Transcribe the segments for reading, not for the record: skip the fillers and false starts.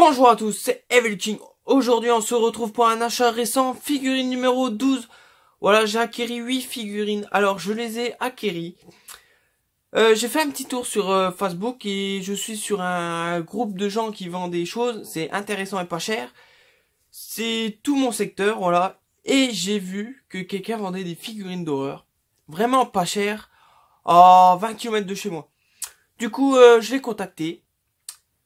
Bonjour à tous, c'est Evelking. Aujourd'hui, on se retrouve pour un achat récent, figurine numéro 12. Voilà, j'ai acquéri 8 figurines. Alors, je les ai acquéries. J'ai fait un petit tour sur Facebook et je suis sur un groupe de gens qui vendent des choses. C'est intéressant et pas cher. C'est tout mon secteur, voilà. Et j'ai vu que quelqu'un vendait des figurines d'horreur. Vraiment pas cher. À 20 km de chez moi. Du coup, je l'ai contacté.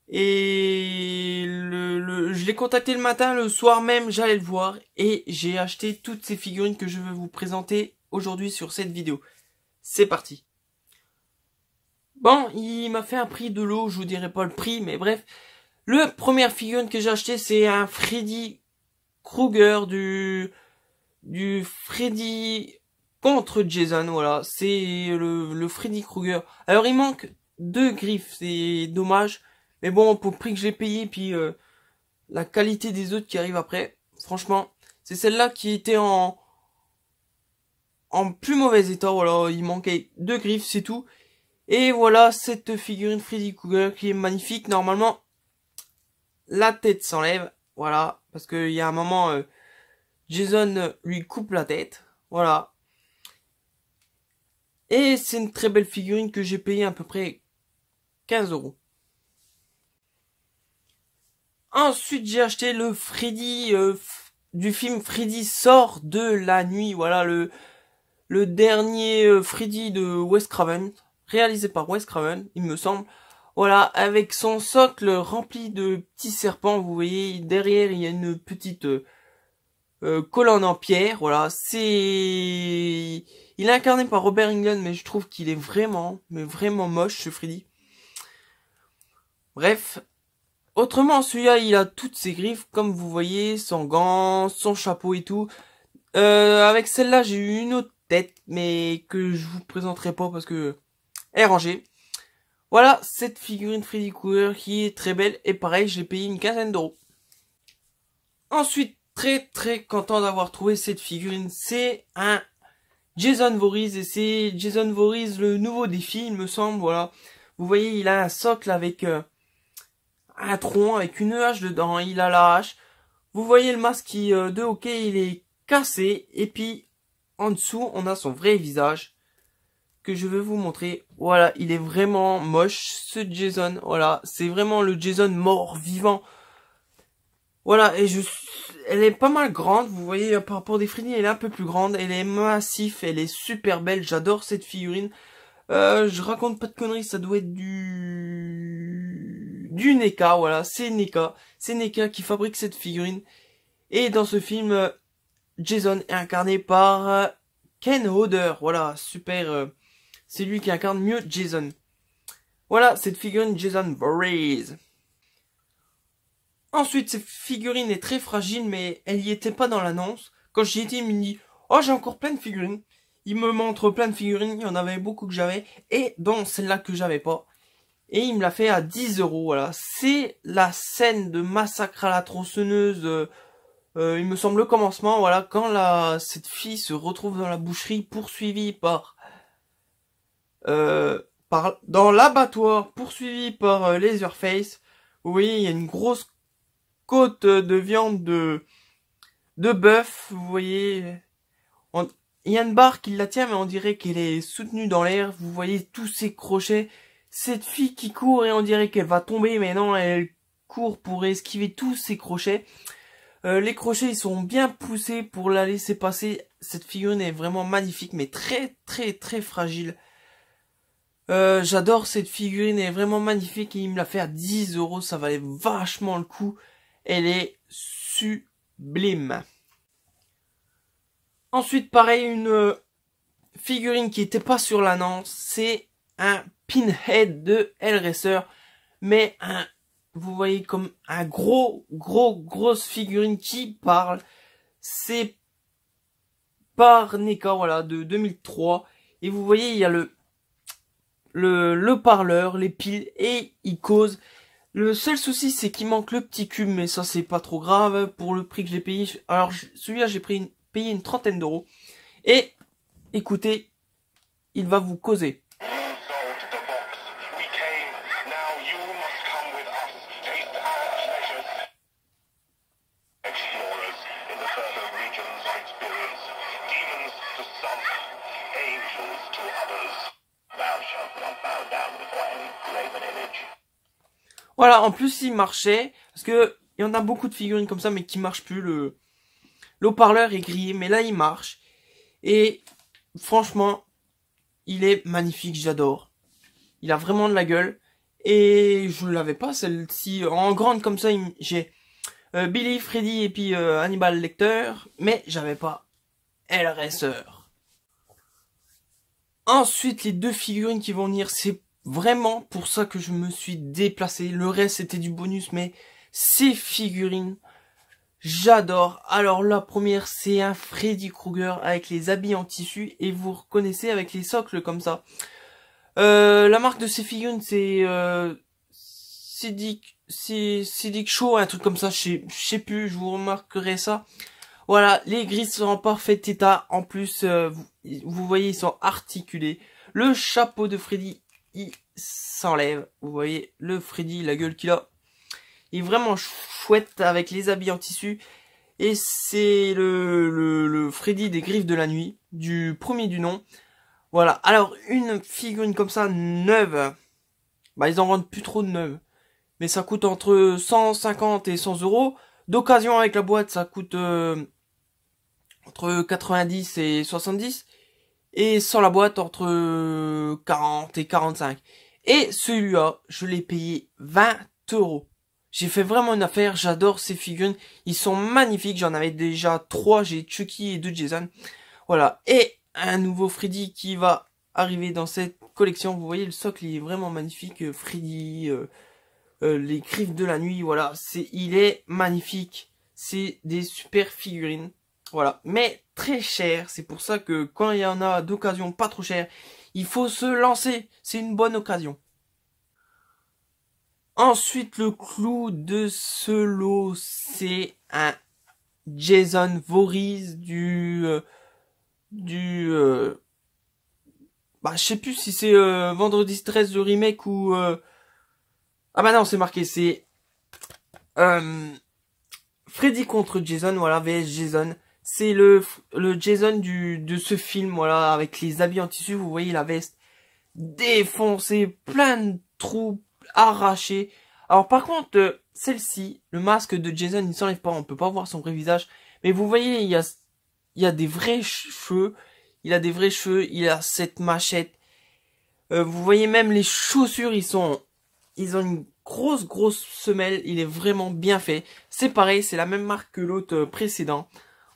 Et je l'ai contacté le matin, le soir même, j'allais le voir et j'ai acheté toutes ces figurines que je veux vous présenter aujourd'hui sur cette vidéo. C'est parti. Bon, il m'a fait un prix de l'eau, je vous dirai pas le prix, mais bref. La première figurine que j'ai acheté, c'est un Freddy Krueger du Freddy contre Jason, voilà. C'est le Freddy Krueger. Alors il manque 2 griffes, c'est dommage. Mais bon, pour le prix que j'ai payé, puis la qualité des autres qui arrivent après, franchement, c'est celle-là qui était en plus mauvais état. Voilà, il manquait 2 griffes, c'est tout. Et voilà cette figurine Freddy Krueger qui est magnifique. Normalement, la tête s'enlève, voilà, parce qu'il y a un moment, Jason lui coupe la tête, voilà. Et c'est une très belle figurine que j'ai payée à peu près 15 €. Ensuite, j'ai acheté le Freddy du film Freddy sort de la nuit. Voilà, le dernier Freddy de Wes Craven, réalisé par Wes Craven, il me semble. Voilà, avec son socle rempli de petits serpents. Vous voyez, derrière, il y a une petite colonne en pierre. Voilà, il est incarné par Robert Englund, mais je trouve qu'il est vraiment, mais vraiment moche, ce Freddy. Bref. Autrement, celui-là, il a toutes ses griffes, comme vous voyez, son gant, son chapeau et tout. Avec celle-là, j'ai eu une autre tête, mais que je vous présenterai pas parce que elle est rangée. Voilà, cette figurine Freddy Krueger qui est très belle, et pareil, j'ai payé une quinzaine d'euros. Ensuite, très content d'avoir trouvé cette figurine, c'est un Jason Voorhees, et c'est Jason Voorhees, le nouveau défi, il me semble, voilà. Vous voyez, il a un socle avec un tronc avec une hache dedans, il a la hache. Vous voyez le masque de hockey, il est cassé. Et puis, en dessous, on a son vrai visage. Que je vais vous montrer. Voilà, il est vraiment moche, ce Jason. Voilà, c'est vraiment le Jason mort, vivant. Voilà, et elle est pas mal grande. Vous voyez, par rapport des Freddy, elle est un peu plus grande. Elle est massive, elle est super belle. J'adore cette figurine. Je raconte pas de conneries, ça doit être du NECA, voilà, c'est NECA. C'est NECA qui fabrique cette figurine. Et dans ce film, Jason est incarné par Ken Hodder, voilà, super, c'est lui qui incarne mieux Jason. Voilà, cette figurine Jason Voorhees. Ensuite, cette figurine est très fragile, mais elle y était pas dans l'annonce. Quand j'y étais, il me dit, oh, j'ai encore plein de figurines. Il me montre plein de figurines, il y en avait beaucoup que j'avais, et dont celle-là que j'avais pas. Et il me l'a fait à 10 €, voilà. C'est la scène de massacre à la tronçonneuse, il me semble le commencement, voilà, quand cette fille se retrouve dans la boucherie poursuivie dans l'abattoir, poursuivie par Leatherface. Vous voyez, il y a une grosse côte de viande de bœuf, vous voyez. Il y a une barre qui la tient, mais on dirait qu'elle est soutenue dans l'air. Vous voyez tous ces crochets. Cette fille qui court et on dirait qu'elle va tomber, mais non, elle court pour esquiver tous ces crochets. Les crochets, ils sont bien poussés pour la laisser passer. Cette figurine est vraiment magnifique, mais très fragile. J'adore cette figurine, elle est vraiment magnifique et il me l'a fait à 10 €. Ça valait vachement le coup. Elle est sublime. Ensuite, pareil, une figurine qui était pas sur l'annonce, c'est un Pinhead de Hellraiser, mais vous voyez comme un grosse figurine qui parle. C'est par NECA, voilà, de 2003, et vous voyez, il y a le parleur, les piles, et il cause. Le seul souci, c'est qu'il manque le petit cube, mais ça, c'est pas trop grave pour le prix que j'ai payé. Alors, celui-là, j'ai payé une trentaine d'euros. Et, écoutez, il va vous causer. Voilà, en plus il marchait, parce que il y en a beaucoup de figurines comme ça, mais qui marchent plus, le haut-parleur est grillé, mais là il marche. Et franchement, il est magnifique, j'adore. Il a vraiment de la gueule. Et je ne l'avais pas celle-ci en grande comme ça. J'ai Billy, Freddy et puis Hannibal Lecter, mais j'avais pas Hellraiser. Ensuite, les deux figurines qui vont venir, c'est vraiment pour ça que je me suis déplacé. Le reste c'était du bonus, mais ces figurines, j'adore. Alors la première, c'est un Freddy Krueger avec les habits en tissu et vous reconnaissez avec les socles comme ça. La marque de ces figurines, c'est Siddiq Show, un truc comme ça, je sais plus, je vous remarquerai ça. Voilà, les grilles sont en parfait état. En plus, vous voyez, ils sont articulés. Le chapeau de Freddy, il s'enlève. Vous voyez, le Freddy, la gueule qu'il a. Il est vraiment chouette avec les habits en tissu. Et c'est le Freddy des Griffes de la Nuit, du premier du nom. Voilà, alors une figurine comme ça, neuve, bah ils en vendent plus trop de neuves. Mais ça coûte entre 150 et 100 euros. D'occasion avec la boîte, ça coûte entre 90 et 70. Et sans la boîte, entre 40 et 45. Et celui-là, je l'ai payé 20 euros. J'ai fait vraiment une affaire, j'adore ces figurines. Ils sont magnifiques, j'en avais déjà 3, j'ai Chucky et 2 Jason. Voilà, et un nouveau Freddy qui va arriver dans cette collection. Vous voyez, le socle, il est vraiment magnifique. Freddy, les Griffes de la Nuit, voilà, il est magnifique. C'est des super figurines. Voilà, mais très cher. C'est pour ça que quand il y en a d'occasion pas trop cher, il faut se lancer. C'est une bonne occasion. Ensuite, le clou de ce lot, c'est un Jason Voorhees bah je sais plus si c'est Vendredi 13 le remake ou ah bah non, c'est marqué, c'est Freddy contre Jason, voilà, vs Jason. C'est le Jason de ce film, voilà, avec les habits en tissu, vous voyez la veste défoncée, plein de trous arrachés. Alors par contre, celle-ci, le masque de Jason, il s'enlève pas, on peut pas voir son vrai visage. Mais vous voyez, il y a des vrais cheveux, il a des vrais cheveux, il a cette machette. Vous voyez même les chaussures, ils ont une grosse semelle, il est vraiment bien fait. C'est pareil, c'est la même marque que l'autre précédent.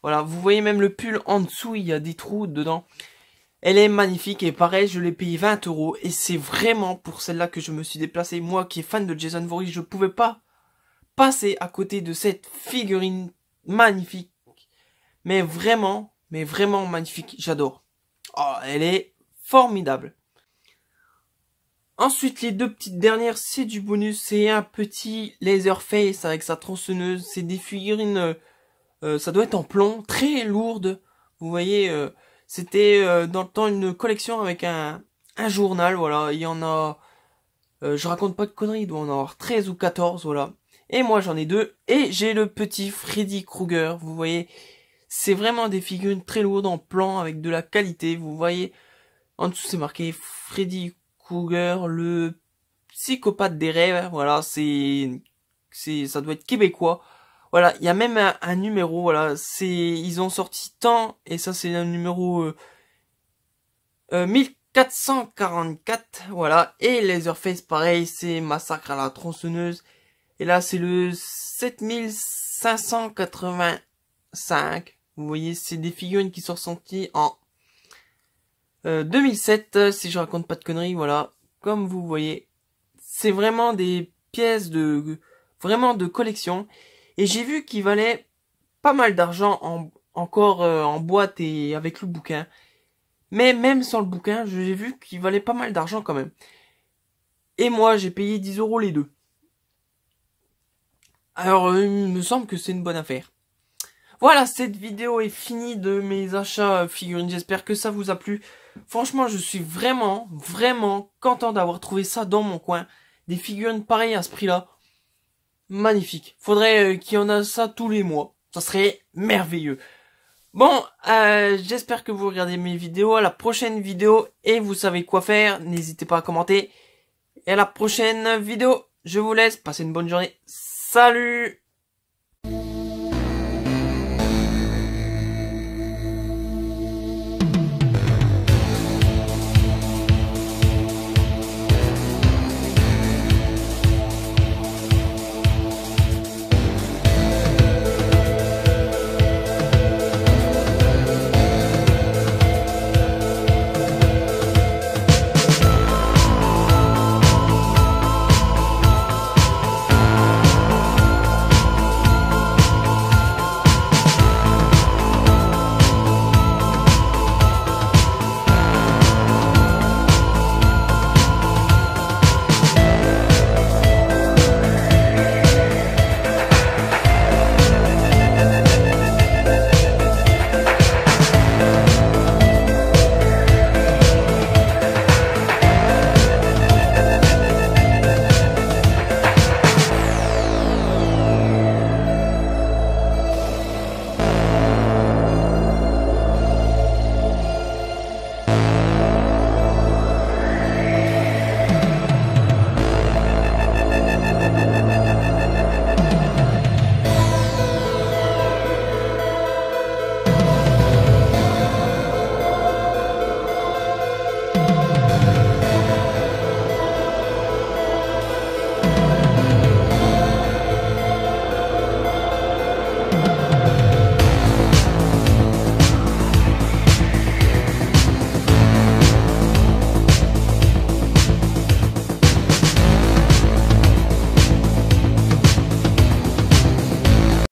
Voilà, vous voyez même le pull en dessous, il y a des trous dedans. Elle est magnifique et pareil, je l'ai payé 20 euros et c'est vraiment pour celle-là que je me suis déplacé. Moi qui est fan de Jason Voorhees, je pouvais pas passer à côté de cette figurine magnifique. Mais vraiment magnifique, j'adore. Oh, elle est formidable. Ensuite, les deux petites dernières, c'est du bonus. C'est un petit Laserface avec sa tronçonneuse. C'est des figurines, ça doit être en plomb, très lourdes. Vous voyez, c'était dans le temps une collection avec un journal, voilà. Il y en a, je raconte pas de conneries, il doit en avoir 13 ou 14, voilà. Et moi j'en ai 2. Et j'ai le petit Freddy Krueger, vous voyez. C'est vraiment des figurines très lourdes en plan avec de la qualité. Vous voyez, en dessous c'est marqué Freddy Krueger, le psychopathe des rêves. Voilà, ça doit être québécois. Voilà, il y a même un numéro. Voilà, ils ont sorti tant et ça c'est un numéro 1444. Voilà, et Leatherface pareil, c'est Massacre à la tronçonneuse. Et là c'est le 7585. Vous voyez, c'est des figurines qui sont sorties en 2007, si je raconte pas de conneries, voilà. Comme vous voyez, c'est vraiment des pièces vraiment de collection. Et j'ai vu qu'il valait pas mal d'argent encore en boîte et avec le bouquin. Mais même sans le bouquin, j'ai vu qu'il valait pas mal d'argent quand même. Et moi, j'ai payé 10 euros les deux. Alors, il me semble que c'est une bonne affaire. Voilà, cette vidéo est finie de mes achats figurines. J'espère que ça vous a plu. Franchement, je suis vraiment content d'avoir trouvé ça dans mon coin. Des figurines pareilles à ce prix-là. Magnifique. Faudrait qu'il y en a ça tous les mois. Ça serait merveilleux. Bon, j'espère que vous regardez mes vidéos. À la prochaine vidéo et vous savez quoi faire. N'hésitez pas à commenter. Et à la prochaine vidéo. Je vous laisse. Passez une bonne journée. Salut!